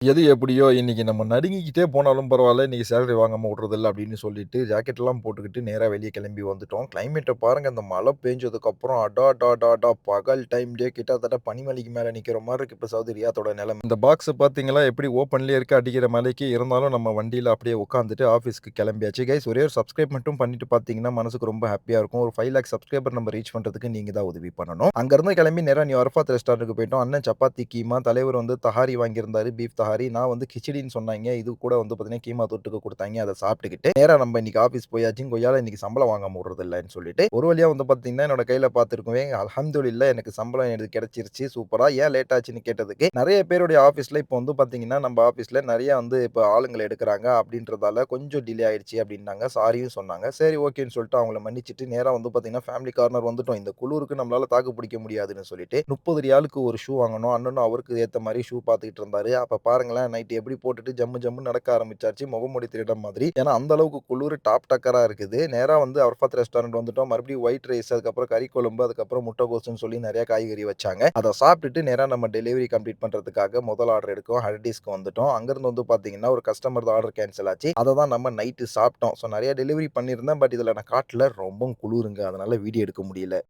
எது எப்படியோ இன்னைக்கு நம்ம நடுங்கிக்கிட்டே போனாலும் பரவால்ல, இன்னைக்கு சேலரி வாங்காம விட்றதில்ல அப்படின்னு சொல்லிட்டு, ஜாக்கெட்லாம் போட்டுக்கிட்டு நேரா வெளிய கிளம்பி வந்துட்டோம். கிளைமேட்ட பாருங்க, இந்த மழை பெஞ்சதுக்கப்புறம் அடாடாடாடா! பகல் டைம்லயே கிட்டத்தட்ட பனிமலைக்கு மேல நிக்கிற மாரி இருக்கு இப்ப சவுதி ரியாத்தோட நெலைமை. இந்த பாக்ஸ பார்த்தீங்களா, எப்படி ஓப்பன்லயே இருக்கு அடிக்கிற மழைக்கு. இருந்தாலும் நம்ம வண்டியில அப்படியே உட்காந்துட்டு ஆஃபீஸ்க்கு கிளம்பியாச்சு. கைஸ் ஒரே ஒரு சப்ஸ்கிரைப் மட்டும் பண்ணிட்டு பார்த்தீங்கன்னா, மனசுக்கு ரொம்ப ஹேப்பியா இருக்கும். ஒரு 5,00,000 சப்ஸ்கிரைபர் நம்ம ரீச் பண்றதுக்கு நீங்க தான் உதவி பண்ணணும். அங்கருந்து கிளம்பி நேரா நியூ அரஃபாத் ரெஸ்டாரண்ட்க்கு போயிட்டோம். அண்ணன் சப்பாத்தி, கீமா, தலைவர் வந்து தஹாரி வாங்கியிருந்தாரு. பீஃப் தஹாரி. நான் வந்து கிச்சடின்னு சொன்னாய்ங்க. இது கூட வந்து பார்த்தீங்கன்னா, கீமா தொட்டுக்க குடுத்தாய்ங்க. அத சாப்பிட்டுக்கிட்டு, நேரா நம்ம இன்னைக்கு ஆஃபீஸ் போயாச்சு. கொய்யால இன்னைக்கு சம்பளம் வாங்காம விடுறதில்லன்னு சொல்லிட்டு, ஒரு வழியா வந்து பார்த்தீங்கன்னா, என்னோட கையில பார்த்துருக்கவே அல்ஹம்துலில்லாஹ் எனக்கு சம்பளம் எனக்கு கிடைச்சிருச்சு. சூப்பரா. ஏன் லேட் ஆச்சுன்னு கேட்டதுக்கு, நெறைய பேருடைய ஆஃபீஸ்ல இப்போ வந்து பார்த்தீங்கன்னா, நம்ம ஆஃபீஸ்ல நெறைய வந்து இப்ப ஆளுங்கள எடுக்குறாங்க அப்படின்றதால கொஞ்சம் டிலே ஆயிடுச்சு அப்படின்னாங்க. சாரியும் சொன்னாங்க. சரி ஓகேன்னு சொல்லிட்டு அவங்கள மன்னிச்சுட்டு, நேரா வந்து பார்த்தீங்கன்னா, ஃபேமிலி கார்னர் வந்துட்டோம். இந்த குளுருக்கு நம்மளால தாக்கு பிடிக்க முடியாதுன்னு சொல்லிட்டு, 30 ரியாலுக்கு ஒரு ஷூ வாங்கணும். அண்ணனும் அவருக்கு ஏத்த மாரி ஷூ பார்த்துக்கிட்டு இருந்தாரு. அப்ப பாருங்களேன், நைட் எப்படி போட்டுட்டு ஜம்மு ஜம்முன்னு நடக்க ஆரம்பிச்சாச்சு. முகமூடி திருடன் மாதிரி. ஏன்னா, அந்த அளவுக்கு குளுரு டாப் டக்கரா இருக்குது. நேரா வந்து அரஃபாத் ரெஸ்டாரண்ட் வந்துட்டோம். மறுபடியும் ஒயிட் ரைஸ், அதுக்கப்புறம் கறி குழம்பு, அதுக்கப்புறம் முட்டைகோஸ்ன்னு சொல்லி நெறைய காய்கறி வச்சாங்க. அத சாப்பிட்டுட்டு நேரா நம்ம டெலிவரி கம்ப்ளீட் பண்றதுக்காக முதல் ஆர்டர் எடுக்கவும் ஹடீஸ்க்கு வந்துட்டோம். அங்கிருந்து வந்து பார்த்தீங்கன்னா, ஒரு கஸ்டமர்து ஆர்டர் கேன்சல் ஆச்சு. அத தான் நம்ம நைட்டு சாப்பிட்டோம். ஸோ நெறைய டெலிவரி பண்ணியிருந்தேன். பட் இதுல நான் காட்டல. ரொம்பவும் குளுருங்க. அதனால வீடியோ எடுக்க முடியல.